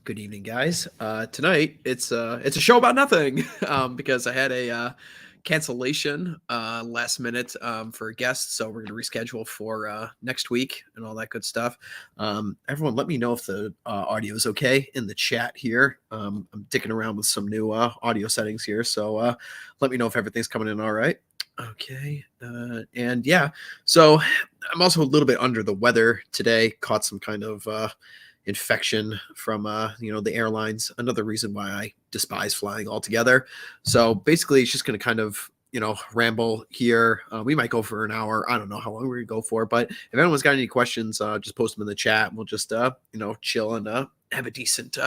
Good evening, guys. Tonight it's a show about nothing because I had a cancellation last minute for a guest, so we're going to reschedule for next week and all that good stuff. Everyone, let me know if the audio is okay in the chat here. I'm dicking around with some new audio settings here, so let me know if everything's coming in all right. Okay, and yeah, so I'm also a little bit under the weather today. Caught some kind of infection from the airlines. Another reason why I despise flying altogether. So basically, it's just going to kind of ramble here. We might go for an hour. I don't know how long we're gonna go for, but if anyone's got any questions, just post them in the chat. We'll just chill and have a decent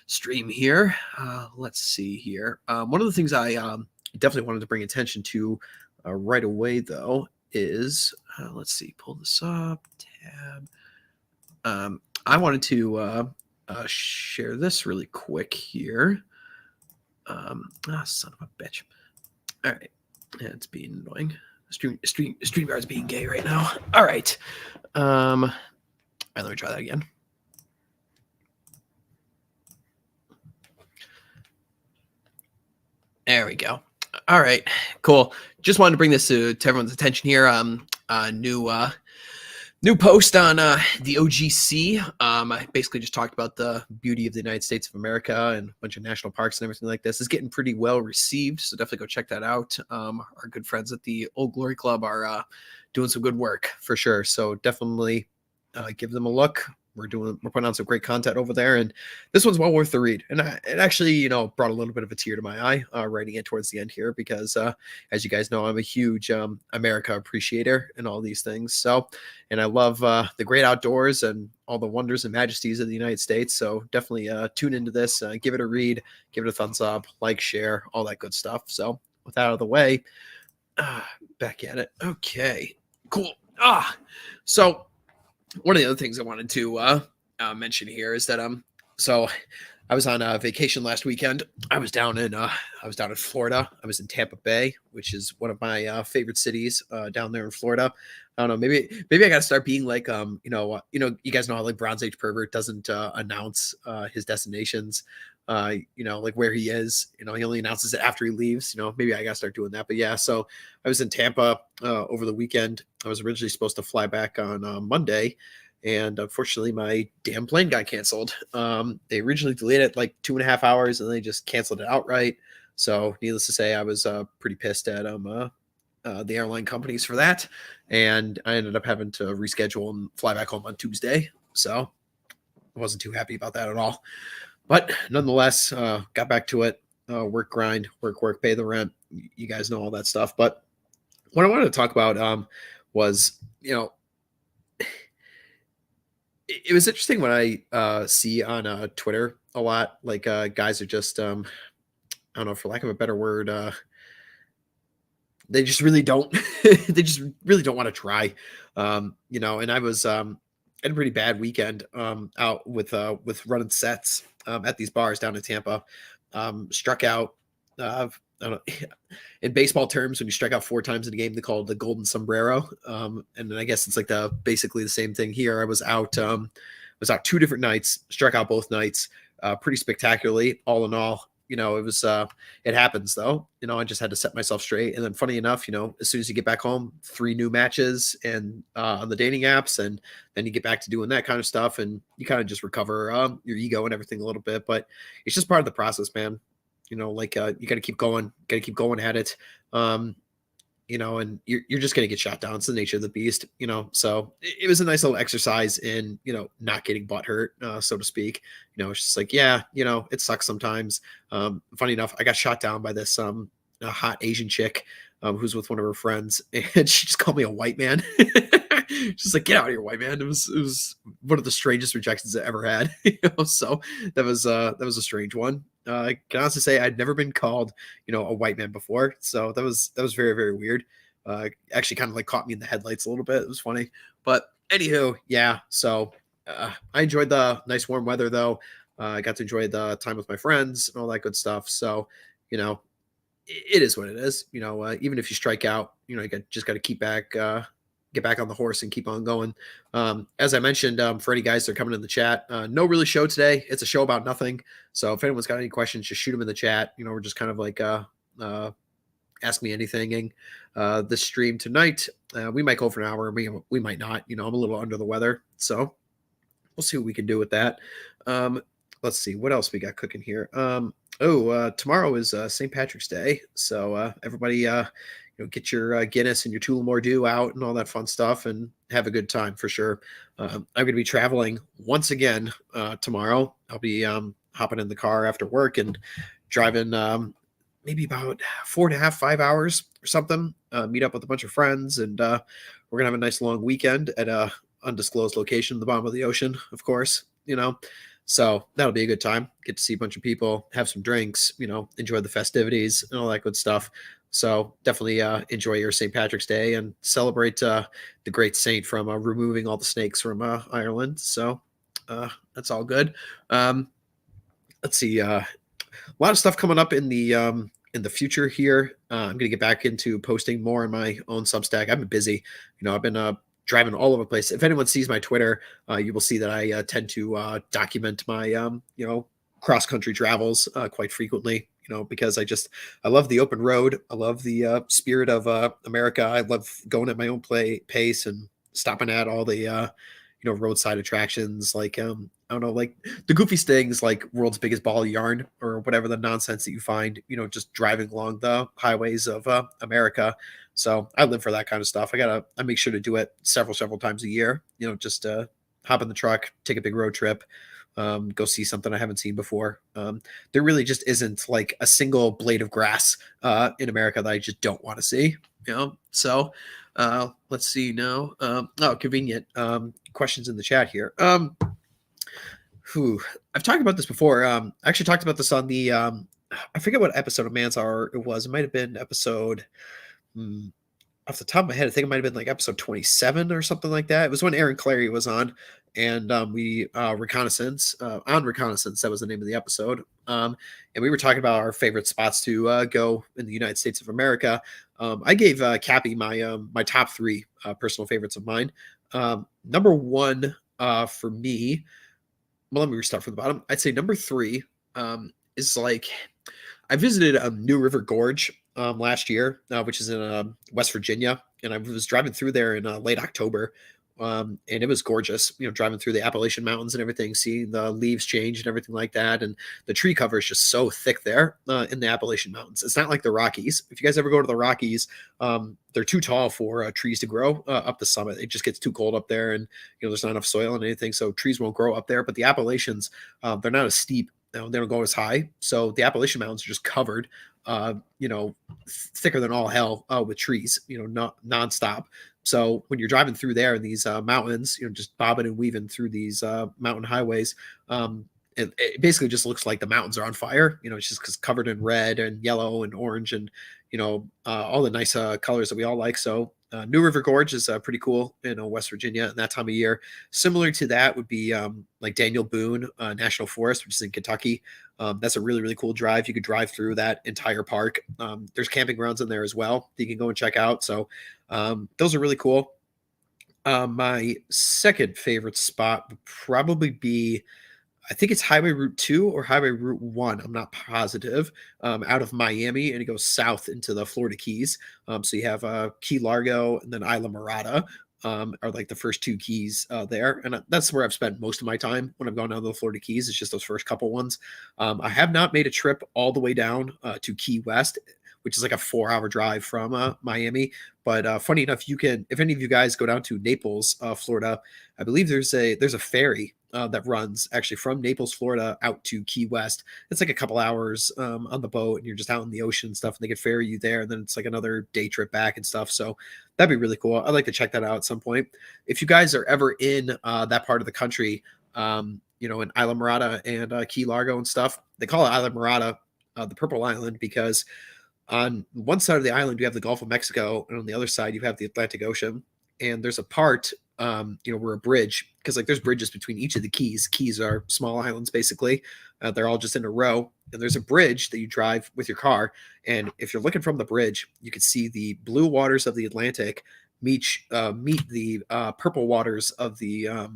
stream here. Let's see here. One of the things I definitely wanted to bring attention to right away, though, is let's see, pull this up, tab. I wanted to share this really quick here. Son of a bitch. All right. Yeah, it's being annoying. StreamYard's being gay right now. All right. All right, let me try that again. There we go. All right, cool. Just wanted to bring this to everyone's attention here. New post on the OGC. I basically just talked about the beauty of the United States of America and a bunch of national parks and everything like this. Is getting pretty well received, so definitely go check that out. Our good friends at the Old Glory Club are doing some good work for sure. So definitely give them a look. We're putting on some great content over there, and this one's well worth the read. And it actually, brought a little bit of a tear to my eye writing it towards the end here because, as you guys know, I'm a huge America appreciator and all these things. So, and I love the great outdoors and all the wonders and majesties of the United States. So definitely tune into this, give it a read, give it a thumbs up, like, share, all that good stuff. So with that out of the way, back at it. Okay, cool. So one of the other things I wanted to mention here is that so I was on vacation last weekend. I was down in Florida. I was in Tampa Bay, which is one of my favorite cities down there in Florida. I don't know. Maybe I got to start being like you guys know how like Bronze Age pervert doesn't announce his destinations. Like where he is. He only announces it after he leaves. Maybe I got to start doing that. But yeah, so I was in Tampa over the weekend. I was originally supposed to fly back on Monday, and unfortunately, my damn plane got canceled. They originally delayed it like 2.5 hours, and they just canceled it outright. So, needless to say, I was pretty pissed at the airline companies for that, and I ended up having to reschedule and fly back home on Tuesday. So, I wasn't too happy about that at all. But nonetheless, got back to it. Work, grind, work, pay the rent. You guys know all that stuff. But what I wanted to talk about was, it was interesting when I see on Twitter a lot, like guys are just, I don't know, for lack of a better word, they just really don't, they just really don't want to try, and I was, had a pretty bad weekend out with running sets at these bars down in Tampa. Struck out. I don't know. In baseball terms, when you strike out 4 times in a game, they call it the golden sombrero. And then I guess it's like basically the same thing here. I was out 2 different nights, struck out both nights, pretty spectacularly. All in all, it was it happens though. I just had to set myself straight. And then funny enough, as soon as you get back home, 3 new matches and on the dating apps, and then you get back to doing that kind of stuff, and you kind of just recover your ego and everything a little bit. But it's just part of the process, man. You got to keep going, at it. And you're just going to get shot down. It's the nature of the beast, so it was a nice little exercise in, not getting butt hurt, so to speak. It's just like, yeah, it sucks sometimes. Funny enough, I got shot down by this, a hot Asian chick, who's with one of her friends, and she just called me a white man. Just like, get out of here, white man. It was one of the strangest rejections I ever had. So that was a strange one. I can honestly say I'd never been called, a white man before. So that was very, very weird. Actually kind of like caught me in the headlights a little bit. It was funny. But anywho, yeah. So I enjoyed the nice warm weather though. I got to enjoy the time with my friends and all that good stuff. So, it is what it is. Even if you strike out, you just got to keep back, get back on the horse and keep on going. As I mentioned, for any guys that are coming in the chat, no really show today. It's a show about nothing. So if anyone's got any questions, just shoot them in the chat. We're just kind of like ask me anything. This stream tonight, we might go for an hour. We might not. I'm a little under the weather, so we'll see what we can do with that. Let's see what else we got cooking here. Tomorrow is St. Patrick's Day, so everybody, get your Guinness and your Tullamore Dew out and all that fun stuff, and have a good time for sure. I'm going to be traveling once again tomorrow. I'll be hopping in the car after work and driving maybe about 4.5, 5 hours or something. Meet up with a bunch of friends, and we're gonna have a nice long weekend at a undisclosed location at the bottom of the ocean, of course. So that'll be a good time. Get to see a bunch of people, have some drinks, enjoy the festivities and all that good stuff. So definitely enjoy your St. Patrick's Day and celebrate the great saint from removing all the snakes from Ireland. So that's all good. Let's see. A lot of stuff coming up in the future here. I'm gonna get back into posting more on my own Substack. I've been busy. I've been driving all over the place. If anyone sees my Twitter, you will see that I tend to document my cross country travels quite frequently. Because I love the open road. I love the spirit of America. I love going at my own pace and stopping at all the roadside attractions, like I don't know, like the goofy things like world's biggest ball of yarn or whatever the nonsense that you find, just driving along the highways of America. So I live for that kind of stuff. I make sure to do it several times a year, just hop in the truck, take a big road trip, go see something I haven't seen before. There really just isn't like a single blade of grass in America that I just don't want to see, so let's see now. Convenient questions in the chat here. I've talked about this before. I actually talked about this on the I forget what episode of Manzaar it was. It might have been episode off the top of my head, I think it might have been like episode 27 or something like that. It was when Aaron Clary was on, and we reconnaissance on reconnaissance. That was the name of the episode. And we were talking about our favorite spots to go in the United States of America. I gave Cappy my my top three personal favorites of mine. Number one for me. Well, let me restart from the bottom. I'd say number three is like I visited New River Gorge last year, which is in West Virginia, and I was driving through there in late October, and it was gorgeous. Driving through the Appalachian Mountains and everything, seeing the leaves change and everything like that, and the tree cover is just so thick there in the Appalachian Mountains. It's not like the Rockies. If you guys ever go to the Rockies, they're too tall for trees to grow up the summit. It just gets too cold up there, and there's not enough soil and anything, so trees won't grow up there. But the Appalachians, they're not as steep. They don't go as high, so the Appalachian Mountains are just covered, thicker than all hell with trees, not nonstop. So when you're driving through there in these mountains, just bobbing and weaving through these mountain highways, it basically just looks like the mountains are on fire. It's just covered in red and yellow and orange and all the nice colors that we all like. So New River Gorge is pretty cool in West Virginia in that time of year. Similar to that would be like Daniel Boone National Forest, which is in Kentucky. That's a really, really cool drive. You could drive through that entire park. There's camping grounds in there as well that you can go and check out. So those are really cool. My second favorite spot would probably be, I think it's Highway Route 2 or Highway Route 1. I'm not positive. Out of Miami, and it goes south into the Florida Keys. So you have Key Largo and then Isla Mirada are like the first two keys there. And that's where I've spent most of my time when I've gone down to the Florida Keys. It's just those first couple ones. I have not made a trip all the way down to Key West, which is like a 4-hour drive from Miami. But funny enough, you can, if any of you guys go down to Naples, Florida, I believe there's a ferry that runs actually from Naples, Florida, out to Key West. It's like a couple hours on the boat, and you're just out in the ocean and stuff, and they could ferry you there, and then it's like another day trip back and stuff. So that'd be really cool. I'd like to check that out at some point. If you guys are ever in that part of the country, in Isla Mirada and Key Largo and stuff, they call it Isla Mirada, the Purple Island, because on one side of the island, you have the Gulf of Mexico, and on the other side, you have the Atlantic Ocean. And there's a part, where a bridge, because like there's bridges between each of the keys. Keys are small islands, basically. They're all just in a row. And there's a bridge that you drive with your car. And if you're looking from the bridge, you can see the blue waters of the Atlantic meet the purple waters of the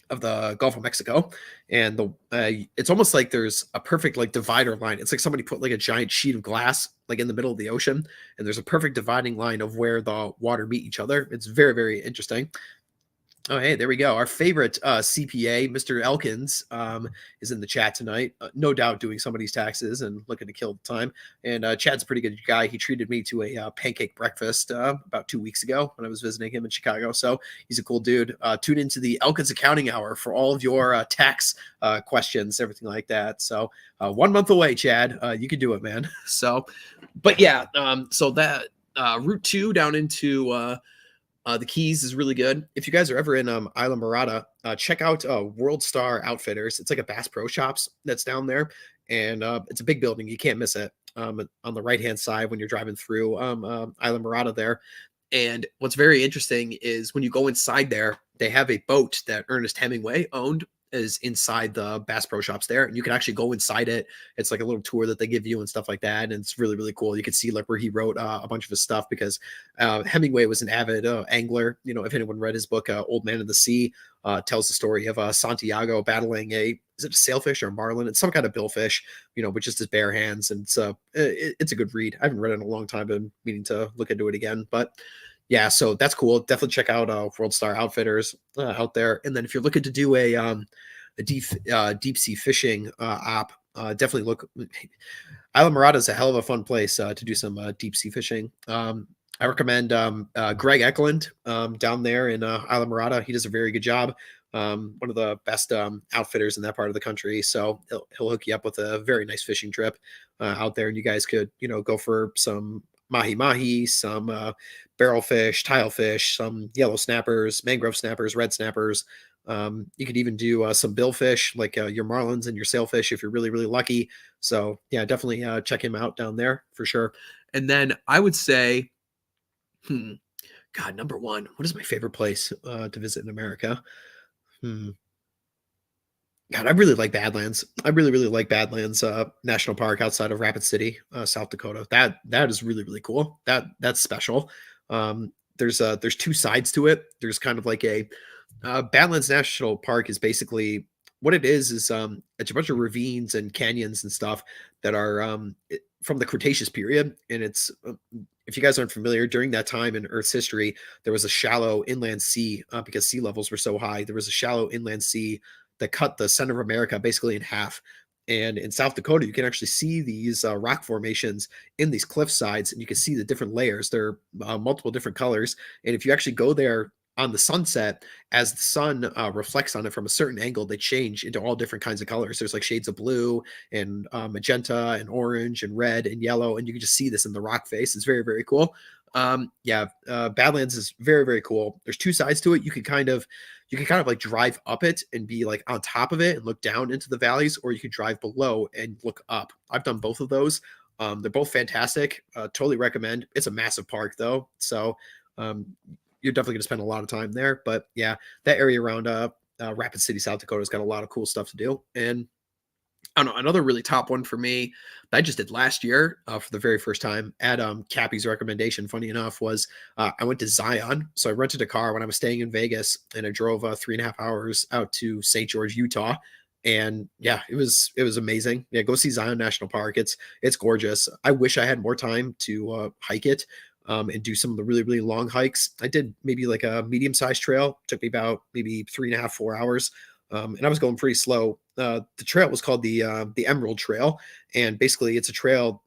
Gulf of Mexico, and it's almost like there's a perfect like divider line. It's like somebody put like a giant sheet of glass like in the middle of the ocean, and there's a perfect dividing line of where the water meet each other. It's very very interesting. Oh, hey, there we go. Our favorite CPA, Mr. Elkins, is in the chat tonight. No doubt doing somebody's taxes and looking to kill the time. And Chad's a pretty good guy. He treated me to a pancake breakfast about 2 weeks ago when I was visiting him in Chicago. So he's a cool dude. Tune into the Elkins Accounting Hour for all of your tax questions, everything like that. So 1 month away, Chad. You can do it, man. So, but yeah, so that Route 2 down into the Keys is really good. If you guys are ever in Isla Morada, check out World Star Outfitters. It's like a Bass Pro Shops that's down there, and it's a big building. You can't miss it. On the right hand side when you're driving through Isla Morada there. And what's very interesting is when you go inside there, they have a boat that Ernest Hemingway owned is inside the Bass Pro Shops there, and you can actually go inside it. It's like a little tour that they give you and stuff like that, and it's really really cool. You can see like where he wrote a bunch of his stuff because Hemingway was an avid angler. You know, if anyone read his book Old Man of the Sea, tells the story of Santiago battling is it a sailfish or a marlin? It's some kind of billfish, you know, with just his bare hands, and it's a good read. I haven't read it in a long time, been meaning to look into it again, but yeah, so that's cool. Definitely check out World Star Outfitters out there. And then if you're looking to do a deep sea fishing op, definitely look. Isla Morada is a hell of a fun place to do some deep sea fishing. I recommend Greg Eklund down there in Isla Morada. He does a very good job. One of the best outfitters in that part of the country. So he'll hook you up with a very nice fishing trip out there, and you guys could go for some mahi, some barrelfish, tilefish, some yellow snappers, mangrove snappers, red snappers. You could even do some billfish like your marlins and your sailfish if you're really, really lucky. So yeah, definitely check him out down there for sure. And then I would say, God, number one, what is my favorite place to visit in America? God, I really like Badlands. I really, really like Badlands National Park outside of Rapid City, South Dakota. That is really, really cool. That's special. There's two sides to it. There's kind of like a Badlands National Park is basically what it is it's a bunch of ravines and canyons and stuff that are from the Cretaceous period, and it's if you guys aren't familiar, during that time in Earth's history, there was a shallow inland sea because sea levels were so high. There was a shallow inland sea that cut the center of America basically in half. And in South Dakota, you can actually see these rock formations in these cliff sides, and you can see the different layers. They're multiple different colors. And if you actually go there on the sunset, as the sun reflects on it from a certain angle, they change into all different kinds of colors. There's like shades of blue and magenta and orange and red and yellow, and you can just see this in the rock face. It's very, very cool. Badlands is very, very cool. There's two sides to it. You can kind of like drive up it and be like on top of it and look down into the valleys, or you can drive below and look up. I've done both of those. They're both fantastic. Totally recommend. It's a massive park though, so you're definitely going to spend a lot of time there. But yeah, that area around Rapid City, South Dakota has got a lot of cool stuff to do. And I don't know, another really top one for me that I just did last year for the very first time at Cappy's recommendation, funny enough, was I went to Zion. So I rented a car when I was staying in Vegas, and I drove 3.5 hours out to St. George, Utah. And yeah, it was amazing. Yeah, go see Zion National Park. It's gorgeous. I wish I had more time to hike it and do some of the really, really long hikes. I did maybe like a medium-sized trail. It took me about maybe 3.5, 4 hours. And I was going pretty slow. The trail was called the Emerald Trail, and basically it's a trail.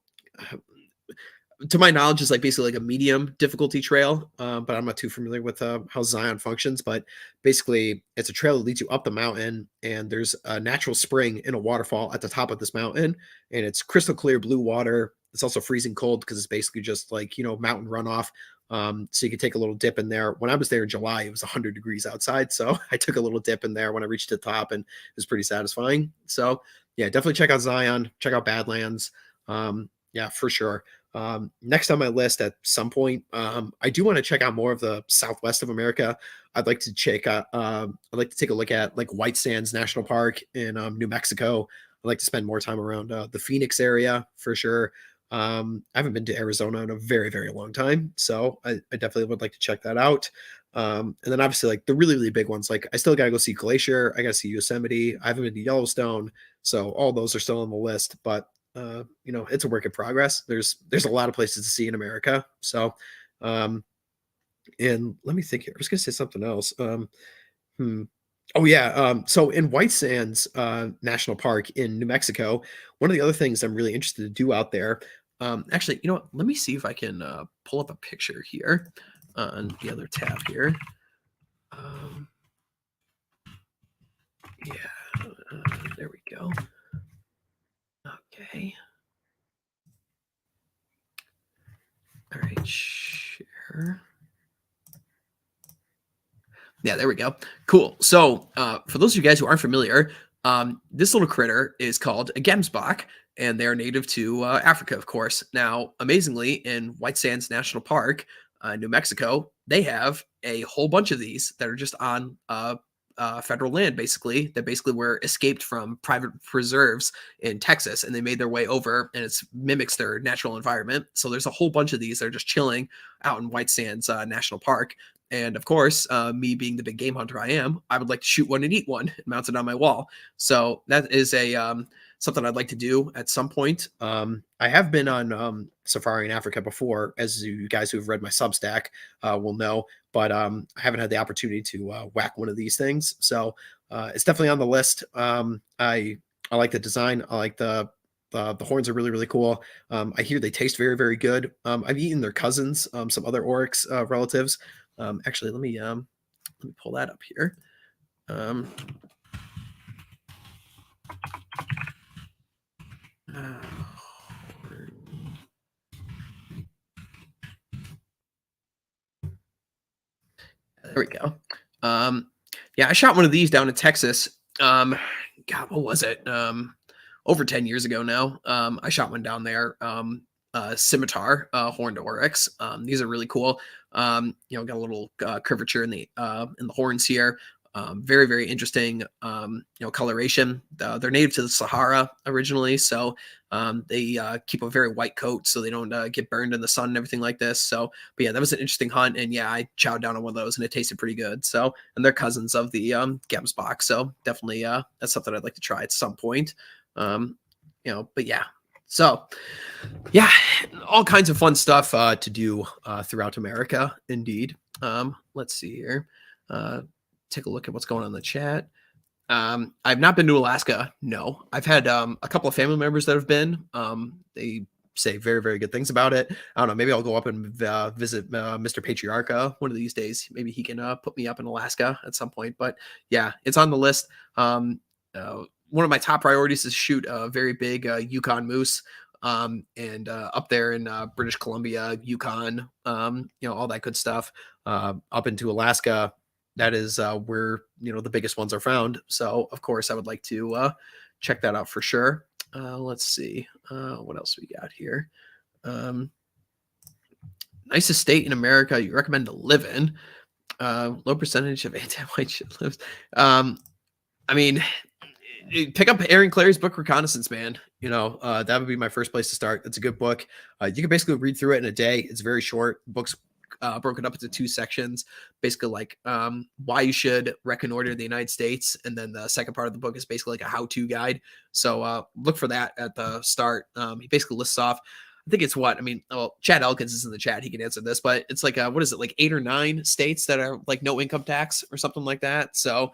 To my knowledge, is like basically like a medium difficulty trail, but I'm not too familiar with how Zion functions. But basically, it's a trail that leads you up the mountain, and there's a natural spring in a waterfall at the top of this mountain, and it's crystal clear blue water. It's also freezing cold because it's basically just like mountain runoff. So you can take a little dip in there. When I was there in July, it was 100 degrees outside, so I took a little dip in there when I reached the top, and it was pretty satisfying. So yeah, definitely check out Zion, check out Badlands. Yeah, for sure. Next on my list at some point, I do want to check out more of the Southwest of America. I'd like to check out, I'd like to take a look at like White Sands National Park in New Mexico. I'd like to spend more time around the Phoenix area for sure. I haven't been to Arizona in a very, very long time, so I definitely would like to check that out. And then obviously like the really, really big ones, like I still gotta go see Glacier, I gotta see Yosemite. I haven't been to Yellowstone, so all those are still on the list. But it's a work in progress. There's a lot of places to see in America. So um, and let me think here. I was gonna say something else. Hmm. Oh yeah. So in White Sands National Park in New Mexico, one of the other things I'm really interested to do out there. Actually, you know what? Let me see if I can pull up a picture here on the other tab here. Um, yeah, there we go. Okay. All right, share. Yeah, there we go. Cool. So, for those of you guys who aren't familiar, this little critter is called a gemsbok, and they're native to Africa, of course. Now, amazingly, in White Sands National Park, New Mexico, they have a whole bunch of these that are just on federal land, basically, that basically were escaped from private preserves in Texas, and they made their way over, and it mimics their natural environment. So there's a whole bunch of these that are just chilling out in White Sands National Park. And of course, me being the big game hunter I am, I would like to shoot one and eat one and mount it on my wall. So that is a something I'd like to do at some point. I have been on safari in Africa before, as you guys who have read my Substack will know, but I haven't had the opportunity to whack one of these things. So it's definitely on the list. I like the design. I like the horns are really, really cool. I hear they taste very, very good. I've eaten their cousins, some other oryx relatives. Actually, let me pull that up here. Um, there we go. Yeah, I shot one of these down in Texas. God, what was it? Over 10 years ago now. I shot one down there. Scimitar horned oryx. These are really cool. Got a little curvature in the horns here. Very, very interesting. Coloration. They're native to the Sahara originally, so they keep a very white coat so they don't get burned in the sun and everything like this. So, but yeah, that was an interesting hunt, and yeah, I chowed down on one of those, and it tasted pretty good. So, and they're cousins of the gemsbok, so definitely that's something I'd like to try at some point. But yeah, so yeah, all kinds of fun stuff to do throughout America, indeed. Let's see here. Take a look at what's going on in the chat. I've not been to Alaska. No, I've had a couple of family members that have been. They say very, very good things about it. I don't know. Maybe I'll go up and visit Mr. Patriarcha one of these days. Maybe he can put me up in Alaska at some point. But yeah, it's on the list. One of my top priorities is shoot a very big Yukon moose. And up there in British Columbia, Yukon, all that good stuff. Up into Alaska, that is where the biggest ones are found. So of course, I would like to check that out for sure. Let's see what else we got here. Nicest state in America you recommend to live in? Low percentage of anti-white shit lives. I mean, pick up Aaron Clarey's book Reconnaissance Man. That would be my first place to start. It's a good book. You can basically read through it in a day. It's very short. The book's broken up into 2 sections, basically like why you should reconnoiter the United States, and then the second part of the book is basically like a how-to guide. So look for that at the start. He basically lists off, I think it's Chad Elkins is in the chat. He can answer this, but it's like, what is it, like 8 or 9 states that are like no income tax or something like that. So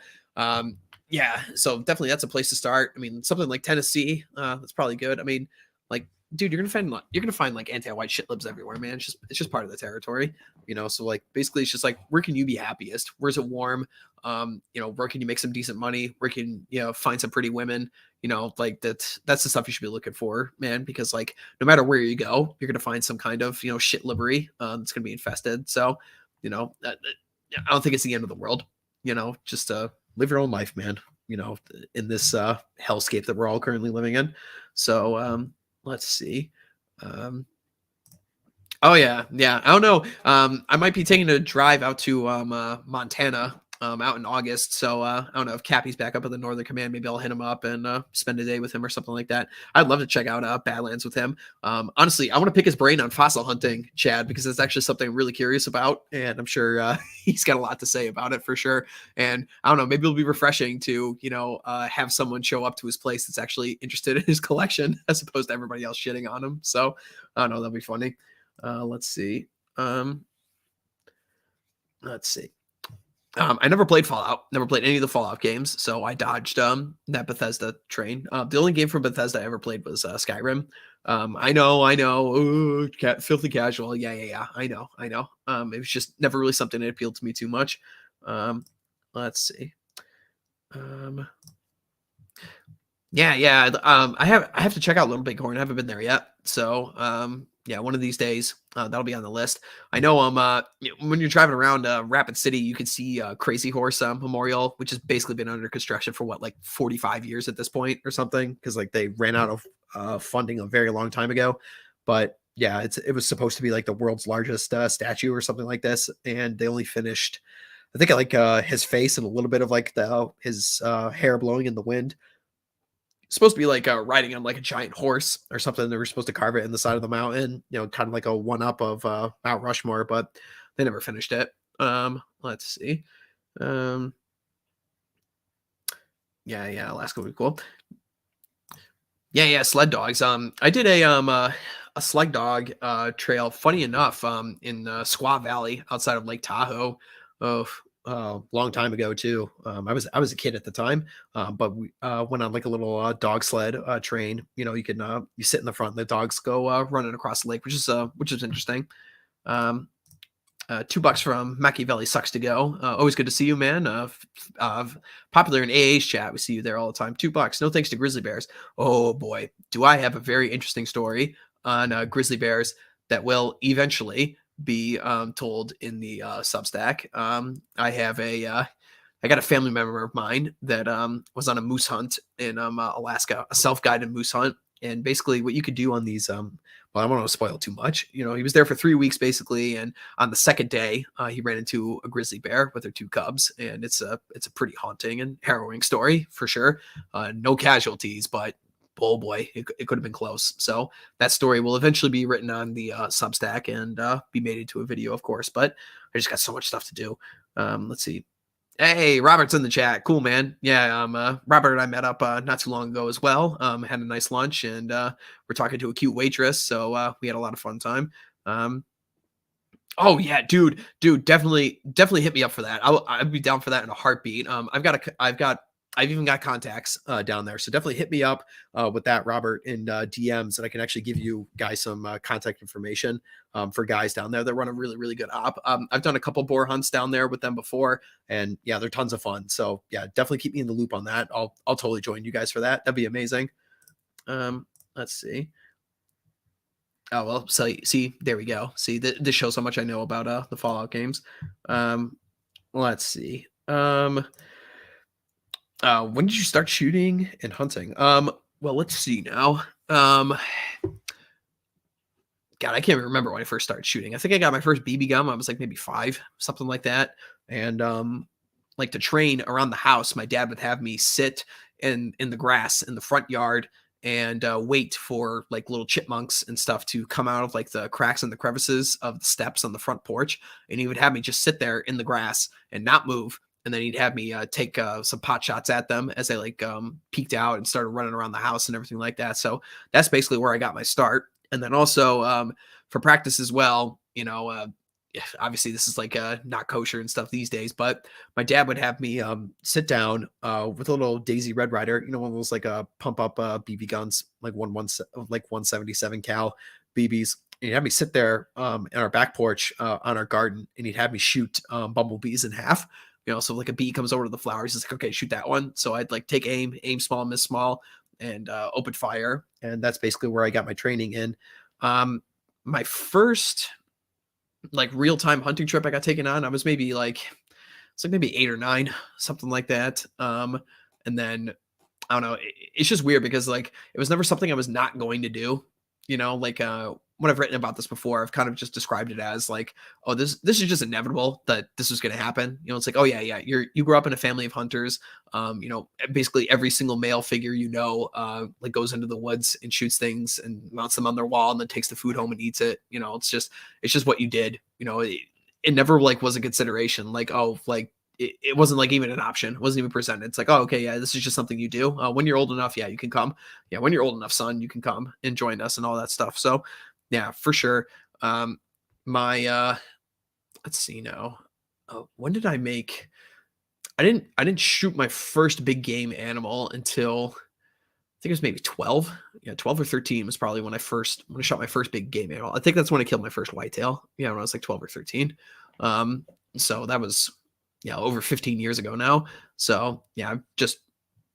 yeah, so definitely that's a place to start. I mean, something like Tennessee, that's probably good. I mean, like, dude, you're gonna find like anti-white shit libs everywhere, man. It's just part of the territory, So like basically it's just like, where can you be happiest? Where's it warm? Where can you make some decent money? Where can find some pretty women? Like that's the stuff you should be looking for, man, because like no matter where you go, you're gonna find some kind of shit livery that's gonna be infested. So, I don't think it's the end of the world, just live your own life, man, in this hellscape that we're all currently living in. So let's see. Oh yeah. I don't know. I might be taking a drive out to Montana out in August. So I don't know if Cappy's back up at the Northern Command. Maybe I'll hit him up and spend a day with him or something like that. I'd love to check out Badlands with him. Honestly, I want to pick his brain on fossil hunting, Chad, because it's actually something I'm really curious about, and I'm sure he's got a lot to say about it for sure. And I don't know, maybe it'll be refreshing to have someone show up to his place that's actually interested in his collection as opposed to everybody else shitting on him. So I don't know, that'll be funny. Let's see. Let's see. I never played Fallout, never played any of the Fallout games, so I dodged that Bethesda train. The only game from Bethesda I ever played was Skyrim. I know, ooh, filthy casual. Yeah, I know. It was just never really something that appealed to me too much. Let's see. Yeah. I have to check out Little Bighorn. I haven't been there yet, so yeah, one of these days that'll be on the list. I know when you're driving around Rapid City, you can see Crazy Horse Memorial, which has basically been under construction for what, like 45 years at this point or something, because like they ran out of funding a very long time ago. But yeah, it was supposed to be like the world's largest statue or something like this, and they only finished, I think, like his face and a little bit of like his hair blowing in the wind. Supposed to be like riding on like a giant horse or something. They were supposed to carve it in the side of the mountain, kind of like a one up of Mount Rushmore, but they never finished it. Let's see. Yeah, Alaska would be cool. Yeah, sled dogs. I did a sled dog trail, funny enough, in Squaw Valley outside of Lake Tahoe. Long time ago too. I was a kid at the time, but we went on like a little dog sled train. You can you sit in the front, and the dogs go running across the lake, which is interesting. $2 from Machiavelli sucks to go. Always good to see you, man. Popular in AA's chat. We see you there all the time. $2. No thanks to Grizzly Bears. Oh boy, do I have a very interesting story on Grizzly Bears that will eventually be told in the Substack. I got a family member of mine that was on a moose hunt in Alaska, a self-guided moose hunt. And basically what you could do on these, well, I don't want to spoil too much. He was there for 3 weeks basically. And on the second day, he ran into a grizzly bear with their 2 cubs. And it's a pretty haunting and harrowing story for sure. No casualties, but oh boy, it could have been close. So that story will eventually be written on the Substack and be made into a video, of course. But I just got so much stuff to do. Let's see. Hey, Robert's in the chat. Cool, man. Yeah, Robert and I met up not too long ago as well. Had a nice lunch, and we're talking to a cute waitress, so we had a lot of fun time. Oh yeah, dude, definitely hit me up for that. I'd be down for that in a heartbeat. I've even got contacts down there, so definitely hit me up with that, Robert, in DMs, and I can actually give you guys some contact information for guys down there that run a really, really good op. I've done a couple boar hunts down there with them before, and yeah, they're tons of fun. So yeah, definitely keep me in the loop on that. I'll totally join you guys for that. That'd be amazing. Let's see. Oh well, so see, there we go. See, this shows how much I know about the Fallout games. Let's see. When did you start shooting and hunting? Well, let's see now. God, I can't remember when I first started shooting. I think I got my first BB gun. I was like maybe 5, something like that. And like to train around the house, my dad would have me sit in the grass in the front yard and wait for like little chipmunks and stuff to come out of like the cracks and the crevices of the steps on the front porch. And he would have me just sit there in the grass and not move. And then he'd have me take some pot shots at them as they like peeked out and started running around the house and everything like that. So that's basically where I got my start. And then also for practice as well, obviously this is like not kosher and stuff these days, but my dad would have me sit down with a little Daisy Red Ryder, one of those like pump up BB guns, like 177 cal BBs. And he'd have me sit there in our back porch on our garden, and he'd have me shoot bumblebees in half. So like a bee comes over to the flowers, it's like, okay, shoot that one. So I'd like take aim small, miss small, and open fire. And that's basically where I got my training in. My first like real-time hunting trip I got taken on, I was maybe like, it's like maybe 8 or 9, something like that. And then I don't know, it's just weird because like it was never something I was not going to do. Like when I've written about this before, I've kind of just described it as like, oh, this is just inevitable that this is going to happen. You know, it's like, oh yeah, yeah, you grew up in a family of hunters. You know, basically every single male figure like goes into the woods and shoots things and mounts them on their wall and then takes the food home and eats it. You know, it's just what you did. You know, it never like was a consideration. Like, oh, like it wasn't like even an option. It wasn't even presented. It's like, oh, okay, yeah, this is just something you do. When you're old enough, yeah, you can come. Yeah, when you're old enough, son, you can come and join us and all that stuff. So, yeah, for sure. My let's see now. When did I make? I didn't shoot my first big game animal until I think it was maybe 12. Yeah, 12 or 13 was probably when I shot my first big game animal. I think that's when I killed my first whitetail. Yeah, when I was like 12 or 13. So that was over 15 years ago now. So yeah, I've just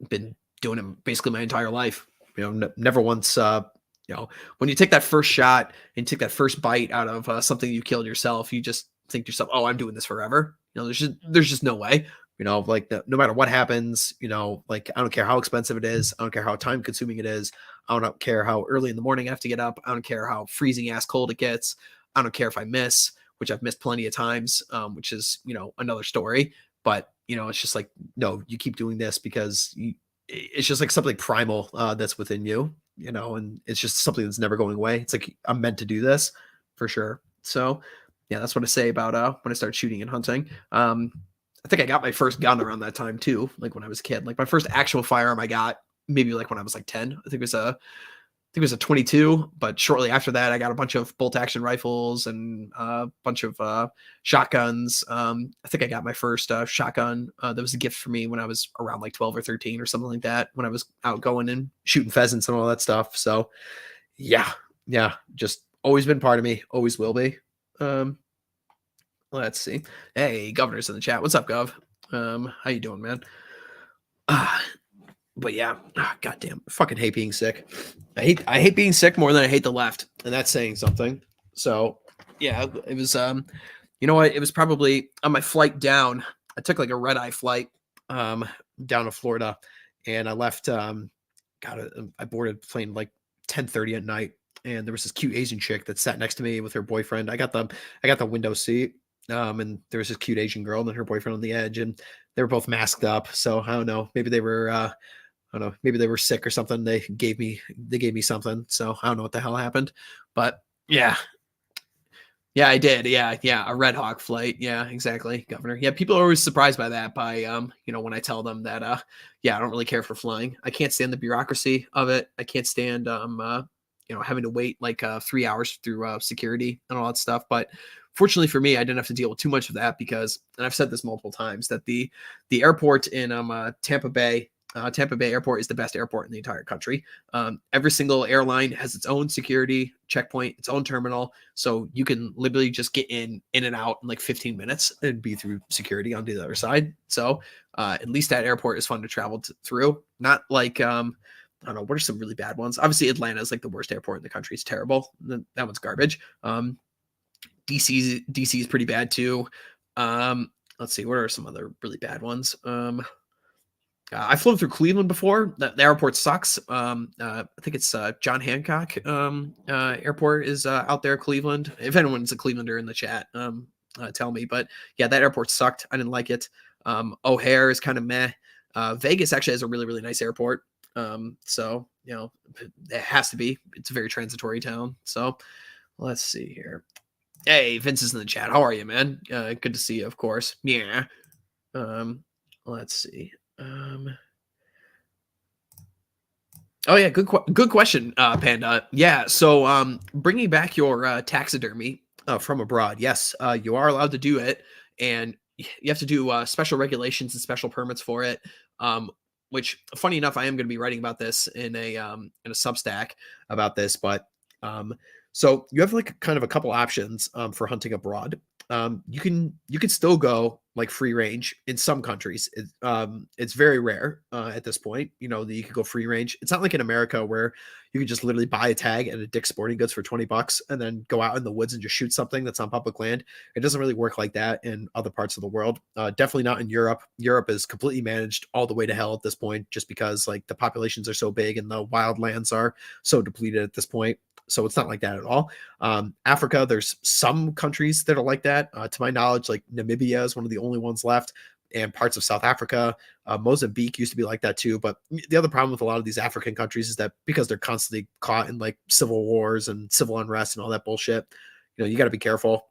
been doing it basically my entire life. You know, never once. When you take that first shot and take that first bite out of something you killed yourself, you just think to yourself, "Oh, I'm doing this forever." You know, there's just no way. You know, like no matter what happens, you know, like I don't care how expensive it is, I don't care how time consuming it is, I don't care how early in the morning I have to get up, I don't care how freezing ass cold it gets, I don't care if I miss, which I've missed plenty of times, which is another story. But it's just like no, you keep doing this because it's just like something primal that's within you, and it's just something that's never going away. It's like I'm meant to do this for sure. So yeah, that's what I say about when I started shooting and hunting. I think I got my first gun around that time too, like when I was a kid. Like my first actual firearm I got maybe like when I was like 10. I think it was a 22, but shortly after that I got a bunch of bolt action rifles and a bunch of shotguns. I think I got my first shotgun that was a gift for me when I was around like 12 or 13 or something like that, when I was out going and shooting pheasants and all that stuff. So yeah, just always been part of me, always will be. Let's see. Hey, Governor's in the chat. What's up, Gov? How you doing, man? But yeah, goddamn, I fucking hate being sick. I hate being sick more than I hate the left, and that's saying something. So yeah, it was you know what? It was probably on my flight down. I took like a red eye flight down to Florida, and I left. I boarded plane like 10:30 at night, and there was this cute Asian chick that sat next to me with her boyfriend. I got the window seat. And there was this cute Asian girl and her boyfriend on the edge, and they were both masked up. So I don't know. Maybe they were, I don't know. Maybe they were sick or something. They gave me something. So I don't know what the hell happened, but yeah, I did. Yeah, a Red Hawk flight. Yeah, exactly, Governor. Yeah, people are always surprised by that. By when I tell them that, I don't really care for flying. I can't stand the bureaucracy of it. I can't stand having to wait like 3 hours through security and all that stuff. But fortunately for me, I didn't have to deal with too much of that because, and I've said this multiple times, that the airport in Tampa Bay Airport is the best airport in the entire country. Every single airline has its own security checkpoint, its own terminal, so you can literally just get in and out in like 15 minutes and be through security on the other side. So at least that airport is fun to travel through. Not like I don't know, what are some really bad ones? Obviously, Atlanta is like the worst airport in the country. It's terrible. That one's garbage. DC is pretty bad too. Let's see, what are some other really bad ones? I flew through Cleveland before. The airport sucks. I think it's John Hancock Airport is out there, Cleveland. If anyone's a Clevelander in the chat, tell me. But yeah, that airport sucked. I didn't like it. O'Hare is kind of meh. Vegas actually has a really, really nice airport. So it has to be. It's a very transitory town. So let's see here. Hey, Vince is in the chat. How are you, man? Good to see you, of course. Yeah. Let's see. Oh yeah, good question, Panda. Yeah, so bringing back your taxidermy from abroad. Yes, you are allowed to do it, and you have to do special regulations and special permits for it. Which, funny enough, I am going to be writing about this in a Substack about this, but so you have like kind of a couple options for hunting abroad. You can still go like free range in some countries. It's very rare at this point, that you could go free range. It's not like in America where you could just literally buy a tag at a Dick's Sporting Goods for $20 and then go out in the woods and just shoot something that's on public land. It doesn't really work like that in other parts of the world. Definitely not in Europe. Europe is completely managed all the way to hell at this point, just because like the populations are so big and the wild lands are so depleted at this point. So it's not like that at all. Africa, there's some countries that are like that. To my knowledge, like Namibia is one of the only ones left, and parts of South Africa. Mozambique used to be like that too. But the other problem with a lot of these African countries is that because they're constantly caught in like civil wars and civil unrest and all that bullshit, you got to be careful.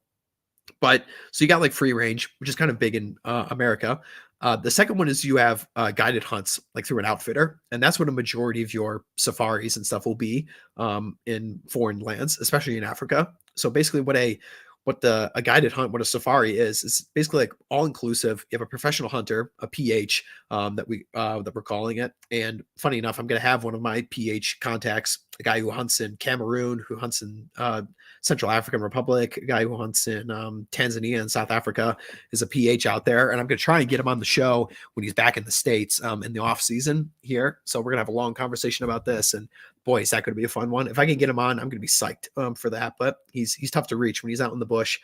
But so you got like free range, which is kind of big in America. The second one is you have guided hunts like through an outfitter, and that's what a majority of your safaris and stuff will be in foreign lands, especially in Africa. So basically, a guided hunt, what a safari is basically like all inclusive. You have a professional hunter, a PH that we're calling it. And funny enough, I'm going to have one of my PH contacts, a guy who hunts in Cameroon, who hunts in Central African Republic, a guy who hunts in Tanzania and South Africa is a PH out there. And I'm going to try and get him on the show when he's back in the States in the off season here. So we're going to have a long conversation about this. And boy, is that going to be a fun one. If I can get him on, I'm going to be psyched for that. But he's tough to reach when he's out in the bush,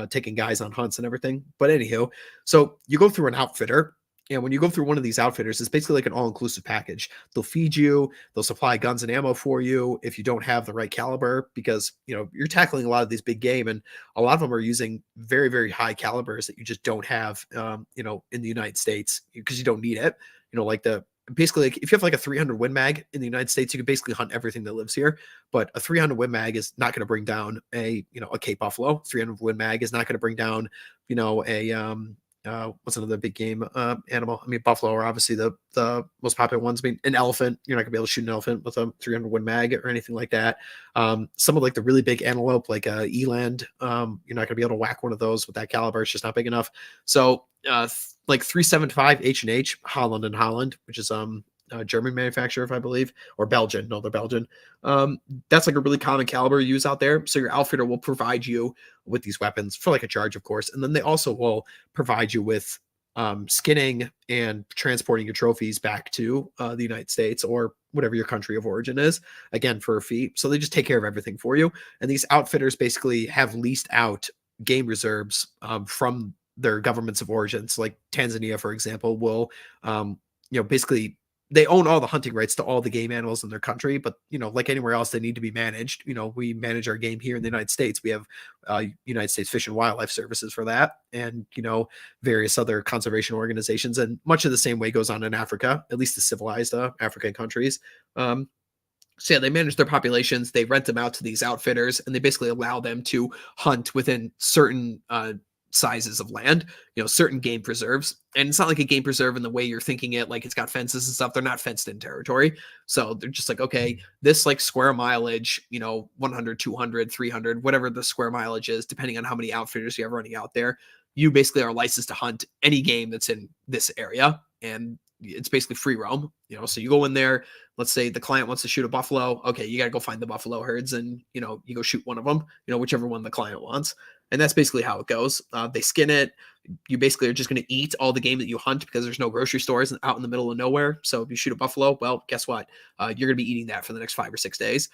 taking guys on hunts and everything. But anywho, so you go through an outfitter. And when you go through one of these outfitters, it's basically like an all-inclusive package. They'll feed you, they'll supply guns and ammo for you if you don't have the right caliber, because you're tackling a lot of these big game, and a lot of them are using very, very high calibers that you just don't have, in the United States, because you don't need it. Basically, like if you have like a 300 Win Mag in the United States, you can basically hunt everything that lives here. But a 300 Win Mag is not going to bring down a Cape Buffalo. 300 Win Mag is not going to bring down what's another big game animal? I mean, buffalo are obviously the most popular ones. I mean, an elephant, you're not gonna be able to shoot an elephant with a 300 Win Mag or anything like that. Some of like the really big antelope, like eland, you're not gonna be able to whack one of those with that caliber. It's just not big enough. So like 375 H&H, Holland and Holland, which is a German manufacturer, if I believe, or Belgian. No, they're Belgian. That's like a really common caliber used out there. So your outfitter will provide you with these weapons for like a charge, of course. And then they also will provide you with skinning and transporting your trophies back to the United States or whatever your country of origin is, again, for a fee. So they just take care of everything for you. And these outfitters basically have leased out game reserves from their governments of origin. So like Tanzania, for example, will, basically they own all the hunting rights to all the game animals in their country, but like anywhere else, they need to be managed. We manage our game here in the United States. We have United States Fish and Wildlife Services for that, and various other conservation organizations. And much of the same way goes on in Africa, at least the civilized African countries. So yeah, they manage their populations. They rent them out to these outfitters, and they basically allow them to hunt within certain sizes of land, certain game preserves. And it's not like a game preserve in the way you're thinking it, like it's got fences and stuff. They're not fenced in territory. So they're just like, okay, this like square mileage, 100, 200, 300, whatever the square mileage is, depending on how many outfitters you have running out there, you basically are licensed to hunt any game that's in this area. And it's basically free roam, so you go in there, let's say the client wants to shoot a buffalo. Okay, you got to go find the buffalo herds and, you go shoot one of them, whichever one the client wants. And that's basically how it goes. They skin it. You basically are just going to eat all the game that you hunt because there's no grocery stores out in the middle of nowhere. So if you shoot a buffalo, well, guess what? You're going to be eating that for the next 5 or 6 days.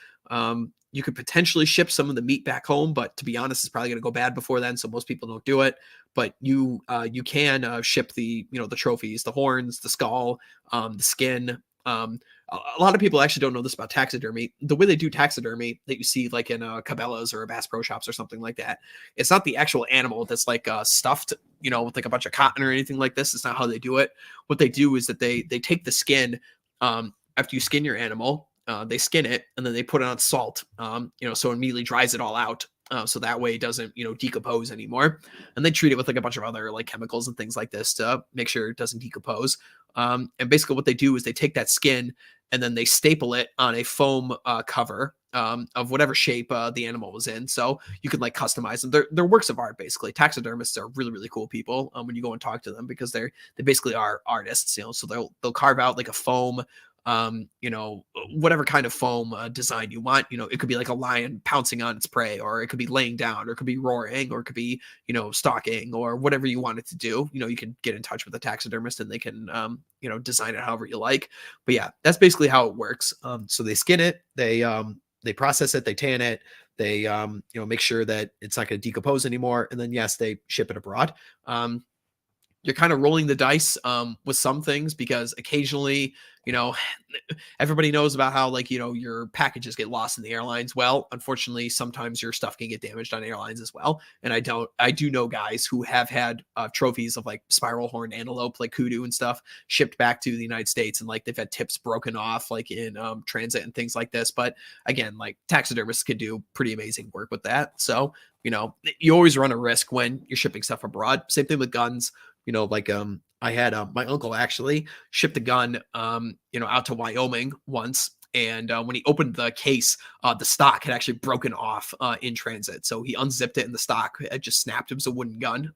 You could potentially ship some of the meat back home, but to be honest, it's probably going to go bad before then. So most people don't do it. But you can ship the the trophies, the horns, the skull, the skin. A lot of people actually don't know this about taxidermy. The way they do taxidermy that you see like in Cabela's or Bass Pro Shops or something like that, it's not the actual animal that's like stuffed, with like a bunch of cotton or anything like this. It's not how they do it. What they do is that they take the skin after you skin your animal. They skin it and then they put it on salt, so it immediately dries it all out. So that way it doesn't, decompose anymore. And they treat it with like a bunch of other like chemicals and things like this to make sure it doesn't decompose. And basically what they do is they take that skin and then they staple it on a foam cover of whatever shape the animal was in. So you can like customize them. They're works of art, basically. Taxidermists are really, really cool people when you go and talk to them, because they basically are artists, so they'll carve out like a foam whatever kind of foam design you want. It could be like a lion pouncing on its prey, or it could be laying down, or it could be roaring, or it could be, stalking, or whatever you want it to do. You can get in touch with a taxidermist and they can, design it however you like. But yeah, that's basically how it works. So they skin it, they process it, they tan it, they, make sure that it's not going to decompose anymore. And then, yes, they ship it abroad. You're kind of rolling the dice with some things because occasionally, you know, everybody knows about how like, your packages get lost in the airlines. Well, unfortunately, sometimes your stuff can get damaged on airlines as well. And I do know guys who have had trophies of like spiral horn antelope, like kudu and stuff shipped back to the United States. And like they've had tips broken off like in transit and things like this. But again, like taxidermists could do pretty amazing work with that. So, you always run a risk when you're shipping stuff abroad. Same thing with guns. I had my uncle actually shipped a gun out to Wyoming once, and when he opened the case, the stock had actually broken off in transit. So he unzipped it and the stock had just snapped. It was a wooden gun,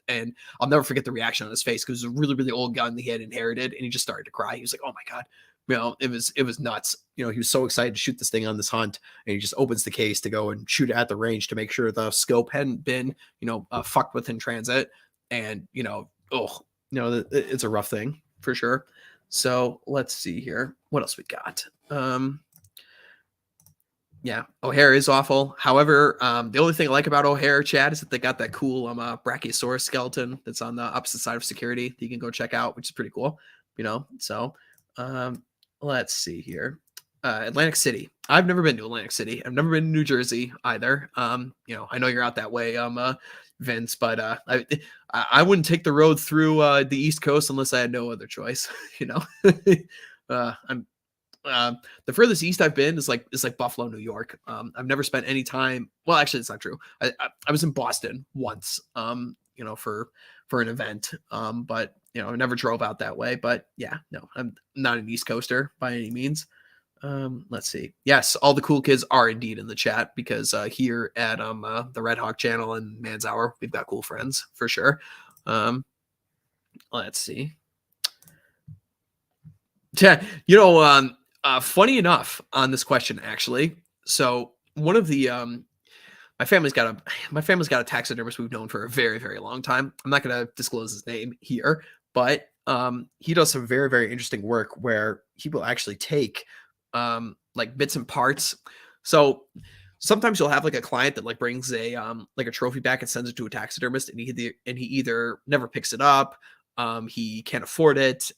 and I'll never forget the reaction on his face because it was a really, really old gun that he had inherited, and he just started to cry. He was like, "Oh my God." It was nuts. He was so excited to shoot this thing on this hunt, and he just opens the case to go and shoot it at the range to make sure the scope hadn't been, fucked with in transit. And, it's a rough thing for sure. So let's see here. What else we got? Yeah, O'Hare is awful. However, the only thing I like about O'Hare, Chad, is that they got that cool Brachiosaurus skeleton that's on the opposite side of security that you can go check out, which is pretty cool. So let's see here. Atlantic City. I've never been to Atlantic City. I've never been to New Jersey either. I know you're out that way, Vince, but I wouldn't take the road through the East Coast unless I had no other choice. I'm the furthest east I've been is like Buffalo, New York. I've never spent any time. Well, actually, it's not true. I was in Boston once. For an event. But I never drove out that way. But yeah, no, I'm not an East Coaster by any means. Let's see. Yes, all the cool kids are indeed in the chat because here at the Red Hawk channel and Man's Hour, we've got cool friends for sure. Let's see. Yeah, funny enough on this question actually. So one of the my family's got a taxidermist we've known for a very, very long time. I'm not going to disclose his name here, but he does some very, very interesting work where he will actually take like bits and parts. So sometimes you'll have like a client that like brings a like a trophy back and sends it to a taxidermist, and he either never picks it up, he can't afford it,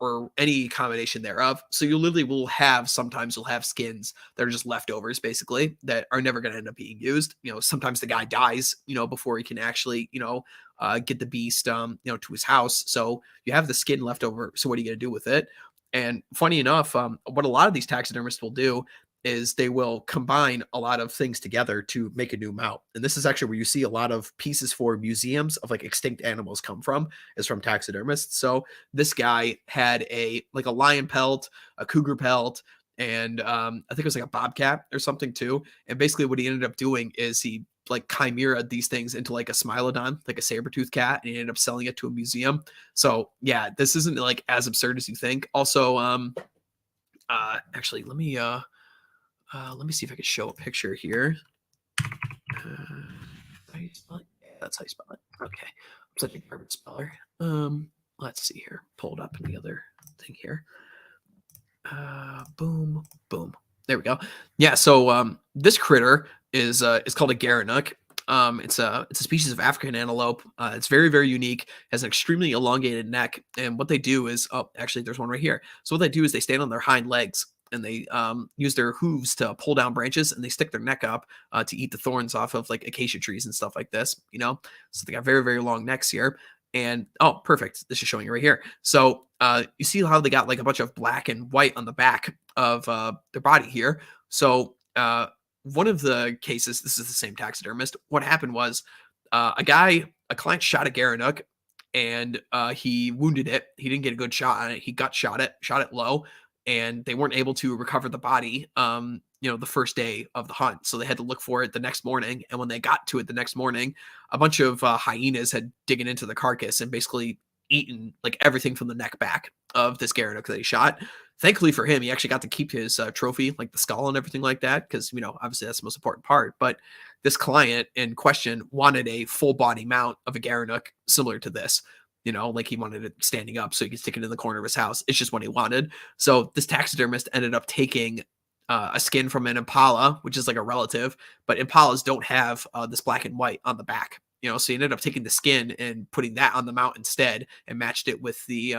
or any combination thereof. So you literally will have, sometimes you'll have skins that are just leftovers basically that are never going to end up being used. Sometimes the guy dies, before he can actually, get the beast, to his house. So you have the skin left over. So what are you going to do with it? And funny enough, what a lot of these taxidermists will do is they will combine a lot of things together to make a new mount. And this is actually where you see a lot of pieces for museums of like extinct animals come from, is from taxidermists. So this guy had a lion pelt, a cougar pelt, and I think it was like a bobcat or something too. And basically what he ended up doing is he like chimera these things into like a smilodon, like a saber-toothed cat, and he ended up selling it to a museum. So yeah, this isn't like as absurd as you think. Also, actually, let me see if I can show a picture here. How you spell it? Yeah, that's how you spell it. Okay, I'm such a garbage speller. Let's see here. Pulled up in the other thing here. Boom. There we go. Yeah. So this critter is called a Gerenuk. It's a species of African antelope. It's very, very unique. Has an extremely elongated neck, and what they do is, actually, there's one right here. So what they do is they stand on their hind legs and they use their hooves to pull down branches, and they stick their neck up to eat the thorns off of like acacia trees and stuff like this. So they got very, very long necks here. And perfect. This is showing you right here. So you see how they got like a bunch of black and white on the back of their body here. So one of the cases, this is the same taxidermist. What happened was a client shot a Gerenuk, and he wounded it. He didn't get a good shot on it. He gut shot it low, and they weren't able to recover the body the first day of the hunt. So they had to look for it the next morning. And when they got to it the next morning, a bunch of hyenas had digging into the carcass and basically eaten like everything from the neck back of this Garanuk that he shot. Thankfully for him, he actually got to keep his trophy, like the skull and everything like that, because obviously that's the most important part. But this client in question wanted a full body mount of a Garanuk similar to this. Like he wanted it standing up so he could stick it in the corner of his house. It's just what he wanted. So this taxidermist ended up taking a skin from an impala, which is like a relative, but impalas don't have this black and white on the back. So he ended up taking the skin and putting that on the mount instead, and matched it with the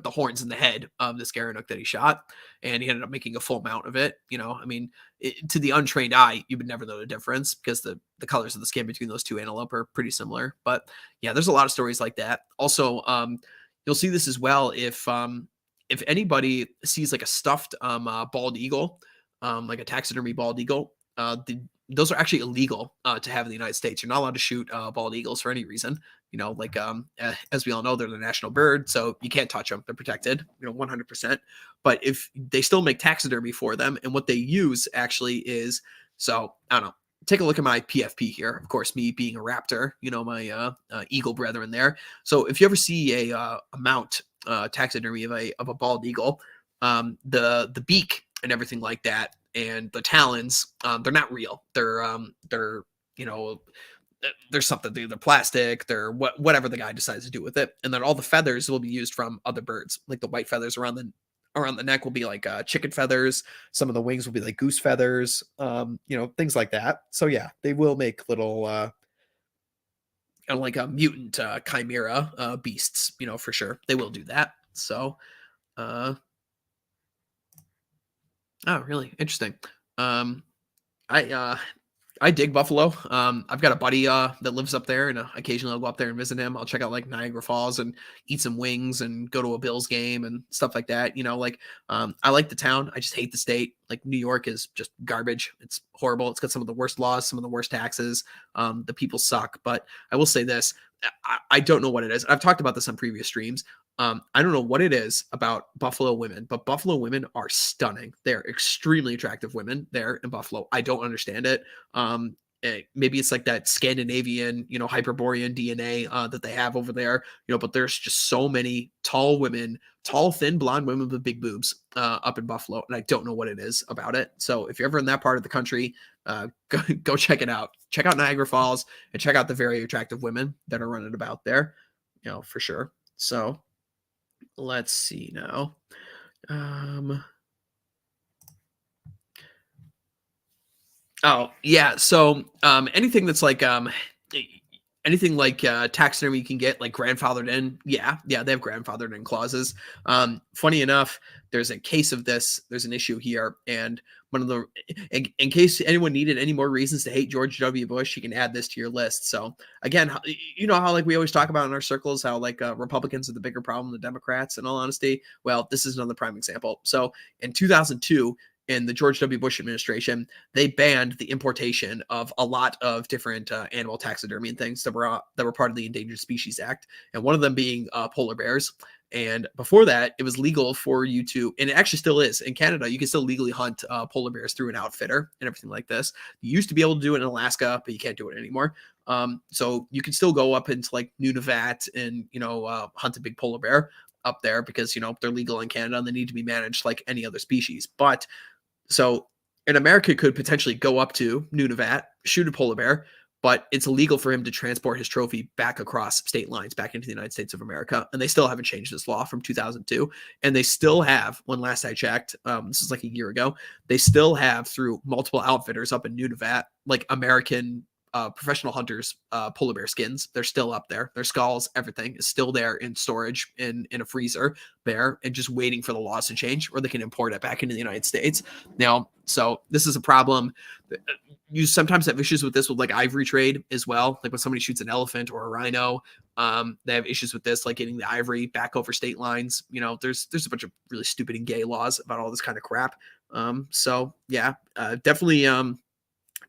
horns and the head of this Garanuk that he shot, and he ended up making a full mount of it. To the untrained eye, you would never know the difference because the colors of the skin between those two antelope are pretty similar. But yeah, there's a lot of stories like that. Also, you'll see this as well if anybody sees like a stuffed bald eagle, like a taxidermy bald eagle. Those are actually illegal to have in the United States. You're not allowed to shoot bald eagles for any reason. As we all know, they're the national bird, so you can't touch them. They're protected, 100%. But if they still make taxidermy for them, and what they use actually is, so I don't know. Take a look at my PFP here. Of course, me being a raptor, my eagle brethren there. So if you ever see a mount taxidermy of a bald eagle, the beak and everything like that, and the talons, they're not real. They're there's something, they're plastic, they're whatever the guy decides to do with it. And then all the feathers will be used from other birds, like the white feathers around the neck will be like chicken feathers. Some of the wings will be like goose feathers, things like that. So yeah, they will make little like a mutant chimera beasts, for sure. They will do that. So really interesting. I dig Buffalo. I've got a buddy that lives up there, and occasionally I'll go up there and visit him. I'll check out like Niagara Falls and eat some wings and go to a Bills game and stuff like that. I like the town. I just hate the state. Like New York is just garbage. It's horrible. It's got some of the worst laws, some of the worst taxes. The people suck. But I will say this: I don't know what it is. I've talked about this on previous streams. I don't know what it is about Buffalo women, but Buffalo women are stunning. They're extremely attractive women there in Buffalo. I don't understand it. Maybe it's like that Scandinavian, Hyperborean DNA that they have over there, but there's just so many tall women, tall, thin, blonde women with big boobs up in Buffalo. And I don't know what it is about it. So if you're ever in that part of the country, go check it out. Check out Niagara Falls and check out the very attractive women that are running about there, for sure. So let's see now. Oh yeah. So anything that's like anything like taxidermy you can get like grandfathered in. Yeah, they have grandfathered in clauses. Funny enough, there's a case of this. There's an issue here, and one of the in case anyone needed any more reasons to hate George W. Bush, you can add this to your list. So again, how like we always talk about in our circles, how like Republicans are the bigger problem than Democrats. In all honesty, well, this is another prime example. So in 2002. In the George W. Bush administration, they banned the importation of a lot of different animal taxidermy and things that were part of the Endangered Species Act, and one of them being polar bears. And before that, it was legal for you to, and it actually still is in Canada, you can still legally hunt polar bears through an outfitter and everything like this. You used to be able to do it in Alaska, but you can't do it anymore. So you can still go up into like Nunavut and hunt a big polar bear up there because they're legal in Canada and they need to be managed like any other species. But so in America could potentially go up to Nunavut, shoot a polar bear, but it's illegal for him to transport his trophy back across state lines back into the United States of America. And they still haven't changed this law from 2002. And they still have, when last I checked, this is like a year ago, they still have through multiple outfitters up in Nunavut, like American professional hunters, polar bear skins. They're still up there. Their skulls, everything is still there in storage in a freezer there and just waiting for the laws to change, or they can import it back into the United States. Now, so this is a problem. You sometimes have issues with this with like ivory trade as well. Like when somebody shoots an elephant or a rhino, they have issues with this, like getting the ivory back over state lines. There's a bunch of really stupid and gay laws about all this kind of crap. So yeah, definitely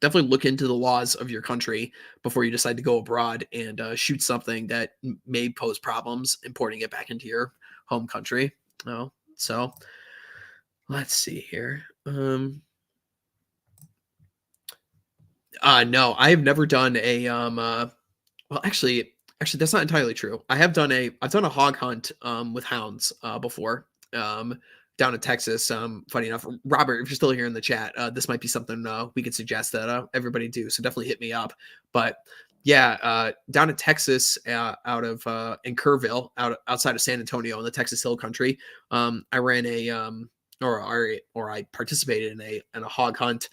look into the laws of your country before you decide to go abroad and shoot something that may pose problems importing it back into your home country. So let's see here. No, I have never done a well, actually Actually, that's not entirely true. I've done a hog hunt with hounds before. Down in Texas. Funny enough, Robert, if you're still here in the chat, this might be something we could suggest that everybody do. So definitely hit me up. But yeah, down in Texas, out of in Kerrville, outside of San Antonio in the Texas Hill Country, I ran a or I participated in a hog hunt.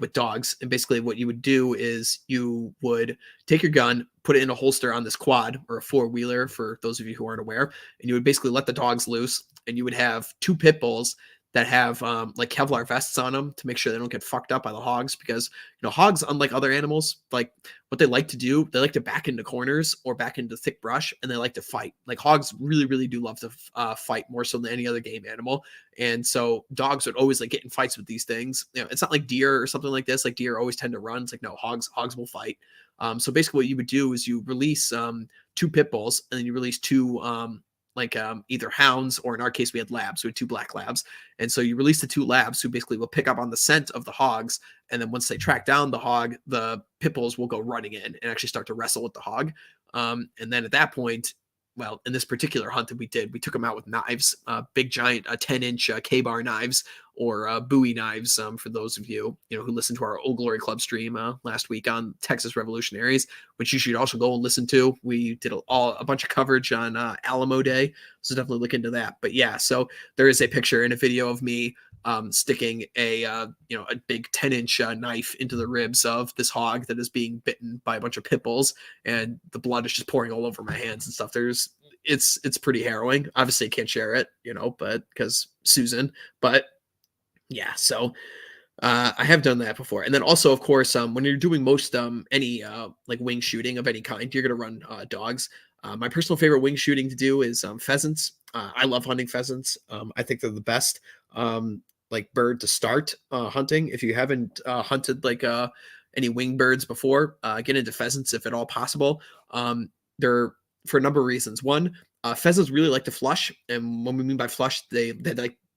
With dogs. And basically, what you would do is you would take your gun, put it in a holster on this quad or a four wheeler for those of you who aren't aware, and you would basically let the dogs loose. And you would have two pit bulls that have like Kevlar vests on them to make sure they don't get fucked up by the hogs, because hogs, unlike other animals, like what they like to do, they like to back into corners or back into thick brush, and they like to fight. Like hogs really really do love to fight more so than any other game animal. And so dogs would always like get in fights with these things. It's not like deer or something like this. Like deer always tend to run. It's like, no, hogs will fight. So basically what you would do is you release two pit bulls, and then you release two either hounds, or in our case we had labs. We had two black labs. And so you release the two labs who basically will pick up on the scent of the hogs, and then once they track down the hog, the pit bulls will go running in and actually start to wrestle with the hog. And then at that point, well, in this particular hunt that we did, we took them out with knives, big giant 10-inch K-bar knives, or Bowie knives, for those of you who listened to our Old Glory Club stream last week on Texas Revolutionaries, which you should also go and listen to. We did a bunch of coverage on Alamo Day, so definitely look into that. But yeah, so there is a picture and a video of me sticking a big 10-inch knife into the ribs of this hog that is being bitten by a bunch of pit bulls, and the blood is just pouring all over my hands and stuff. It's pretty harrowing. Obviously, I can't share it, but because Susan, but yeah, so I have done that before. And then also, of course, when you're doing most any like wing shooting of any kind, you're gonna run dogs. My personal favorite wing shooting to do is pheasants. I love hunting pheasants. I think they're the best like bird to start hunting. If you haven't hunted like any wing birds before, get into pheasants if at all possible. They're for a number of reasons. One, pheasants really like to flush, and what we mean by flush, they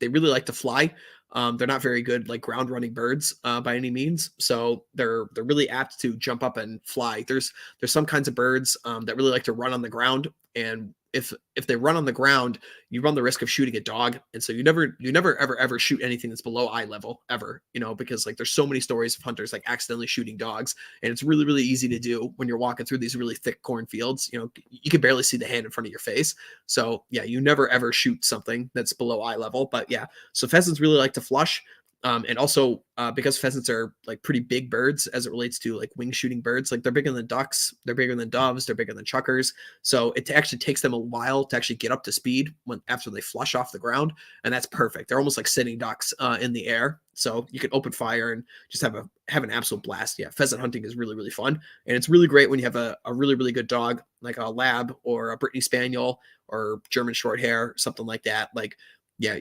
really like to fly. They're not very good like ground running birds by any means, so they're really apt to jump up and fly. There's some kinds of birds that really like to run on the ground, and if they run on the ground, you run the risk of shooting a dog. And so you never ever shoot anything that's below eye level ever, because like there's so many stories of hunters like accidentally shooting dogs, and it's really really easy to do when you're walking through these really thick cornfields. You can barely see the hand in front of your face. So yeah, you never ever shoot something that's below eye level. But yeah, so pheasants really like to flush. And also because pheasants are like pretty big birds as it relates to like wing shooting birds, like they're bigger than ducks, they're bigger than doves, they're bigger than chukars. So it actually takes them a while to actually get up to speed after they flush off the ground, and that's perfect. They're almost like sitting ducks in the air, so you can open fire and just have an absolute blast. Yeah, pheasant hunting is really really fun, and it's really great when you have a really really good dog like a lab or a Brittany Spaniel or German short hair, something like that. Like yeah,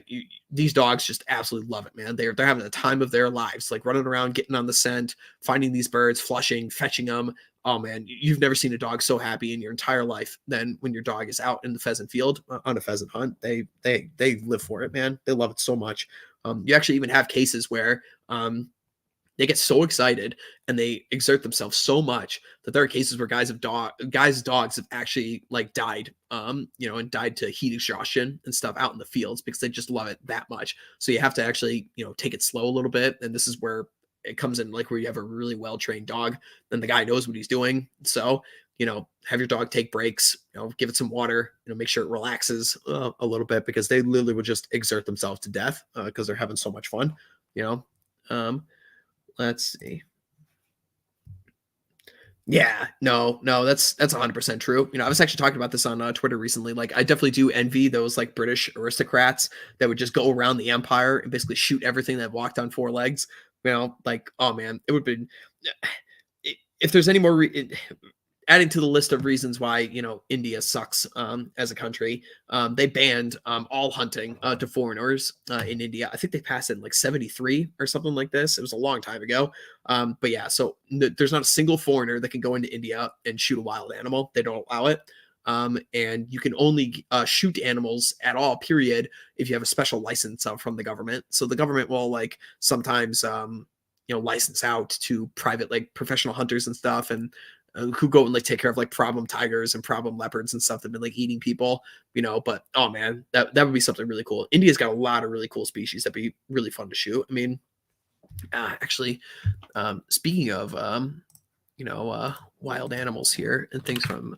these dogs just absolutely love it, man. They're having the time of their lives, like running around, getting on the scent, finding these birds, flushing, fetching them. Oh man, you've never seen a dog so happy in your entire life than when your dog is out in the pheasant field on a pheasant hunt. They live for it, man. They love it so much. You actually even have cases where they get so excited and they exert themselves so much that there are cases where guys' dogs have actually like died, and died to heat exhaustion and stuff out in the fields because they just love it that much. So you have to actually, take it slow a little bit. And this is where it comes in, like where you have a really well-trained dog, then the guy knows what he's doing. So, have your dog take breaks, give it some water, make sure it relaxes a little bit, because they literally would just exert themselves to death because they're having so much fun, Let's see. Yeah, no, that's 100% true. I was actually talking about this on Twitter recently. Like, I definitely do envy those like British aristocrats that would just go around the empire and basically shoot everything that walked on four legs. Like, oh man, it would be if there's any more adding to the list of reasons why India sucks as a country. They banned all hunting to foreigners in India. I think they passed it in like 73 or something like this. It was a long time ago. But yeah, so there's not a single foreigner that can go into India and shoot a wild animal. They don't allow it. And you can only shoot animals at all, period, if you have a special license from the government. So the government will like sometimes license out to private like professional hunters and stuff, and who go and like take care of like problem tigers and problem leopards and stuff that have been like eating people, but oh man, that would be something really cool. India's got a lot of really cool species that'd be really fun to shoot. I mean, actually, speaking of wild animals here and things from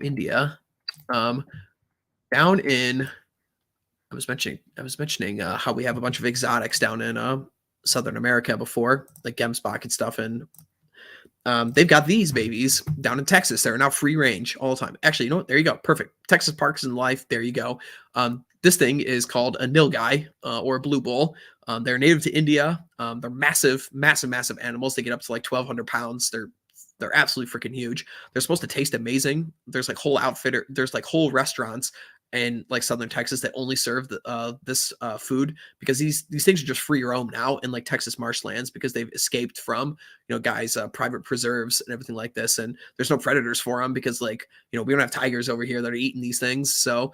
India, um, down in I was mentioning how we have a bunch of exotics down in Southern America before, like gemsbok and stuff, and they've got these babies down in Texas. They're now free range all the time. Actually, you know what? There you go. Perfect. Texas Parks and Life. There you go. This thing is called a nilgai or a blue bull. They're native to India. They're massive, massive, massive animals. They get up to like 1,200 pounds. They're absolutely freaking huge. They're supposed to taste amazing. There's like whole restaurants in like Southern Texas that only serve this food, because these things are just free roam now in like Texas marshlands, because they've escaped from guys private preserves and everything like this, and there's no predators for them, because like we don't have tigers over here that are eating these things, so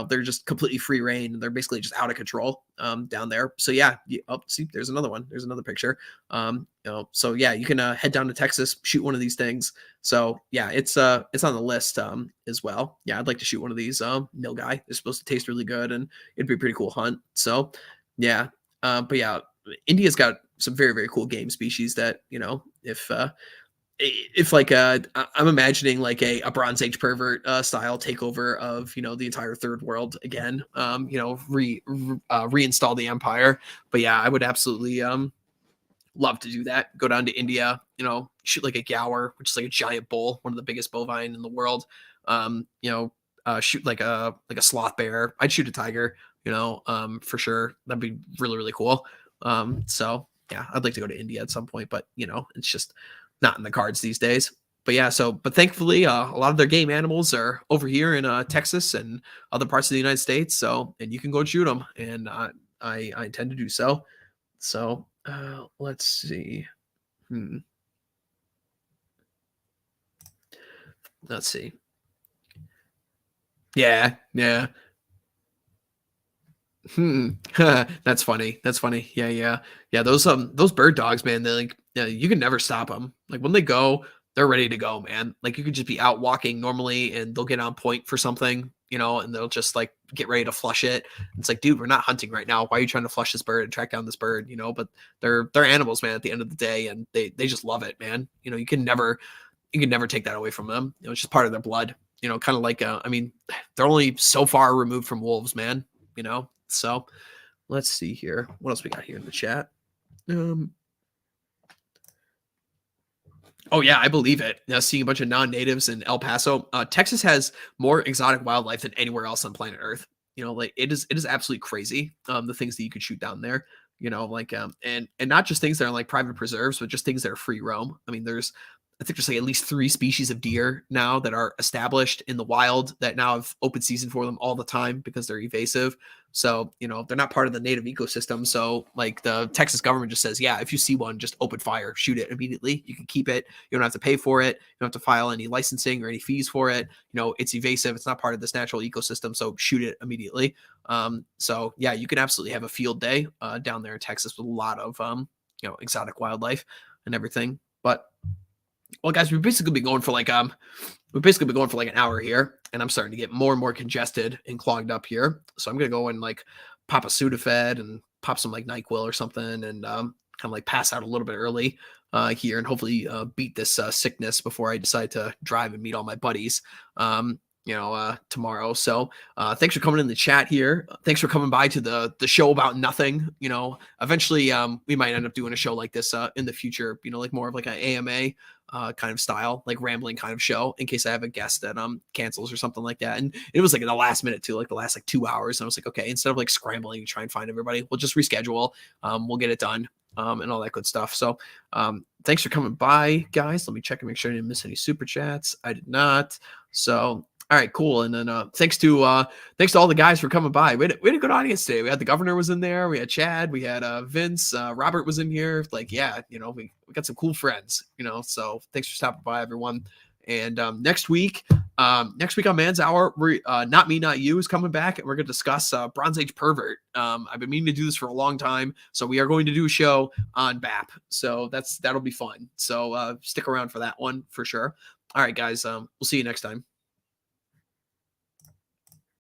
they're just completely free reign, and they're basically just out of control down there. So yeah, see, there's another one. There's another picture. So yeah, you can head down to Texas, shoot one of these things. So yeah, it's on the list as well. Yeah, I'd like to shoot one of these nilgai. They're supposed to taste really good, and it'd be a pretty cool hunt. So yeah, but yeah, India's got some very, very cool game species that if like I'm imagining like a Bronze Age pervert style takeover of the entire third world again, reinstall the empire. But yeah, I would absolutely love to do that. Go down to India, shoot like a gaur, which is like a giant bull, one of the biggest bovine in the world. Shoot like a sloth bear. I'd shoot a tiger, for sure. That'd be really, really cool. So yeah, I'd like to go to India at some point, but it's just not in the cards these days. But yeah, but thankfully, a lot of their game animals are over here in Texas and other parts of the United States. So, and you can go shoot them, and I intend to do so. So let's see. Let's see. Yeah. That's funny. Yeah. Those bird dogs, man. They like, you can never stop them. Like when they go, they're ready to go, man. Like you could just be out walking normally, and they'll get on point for something, and they'll just like get ready to flush it. It's like, dude, we're not hunting right now. Why are you trying to flush this bird and track down this bird? But they're animals, man. At the end of the day, and they just love it, man. You can never take that away from them. It's just part of their blood. Kind of like I mean, they're only so far removed from wolves, man. So let's see here. What else we got here in the chat? Oh yeah, I believe it. Seeing a bunch of non-natives in El Paso, Texas has more exotic wildlife than anywhere else on planet Earth. Like it is absolutely crazy. The things that you could shoot down there. And not just things that are like private preserves, but just things that are free roam. I mean, I think there's like at least 3 species of deer now that are established in the wild that now have open season for them all the time because they're evasive. So, they're not part of the native ecosystem. So like the Texas government just says, yeah, if you see one, just open fire, shoot it immediately. You can keep it. You don't have to pay for it. You don't have to file any licensing or any fees for it. It's evasive. It's not part of this natural ecosystem. So shoot it immediately. So yeah, you can absolutely have a field day down there in Texas with a lot of, exotic wildlife and everything. But well, guys, we've basically been going for like an hour here, and I'm starting to get more and more congested and clogged up here. So I'm gonna go and like pop a Sudafed and pop some like NyQuil or something, and kind of like pass out a little bit early here, and hopefully beat this sickness before I decide to drive and meet all my buddies. Tomorrow. So thanks for coming in the chat here. Thanks for coming by to the show about nothing. Eventually we might end up doing a show like this in the future, like more of like an AMA kind of style, like rambling kind of show, in case I have a guest that cancels or something like that. And it was like in the last minute too, like the last like 2 hours. And I was like, okay, instead of like scrambling to try and find everybody, we'll just reschedule. We'll get it done. And all that good stuff. So thanks for coming by, guys. Let me check and make sure I didn't miss any super chats. I did not. So all right, cool. And then thanks to all the guys for coming by. We had a good audience today. We had the governor was in there. We had Chad. We had Vince. Robert was in here. Like, yeah, we got some cool friends. So thanks for stopping by, everyone. And next week Next week on Man's Hour, we're Not Me, Not You is coming back, and we're going to discuss Bronze Age Pervert. I've been meaning to do this for a long time, so we are going to do a show on BAP. So that'll be fun. So stick around for that one for sure. All right, guys. We'll see you next time.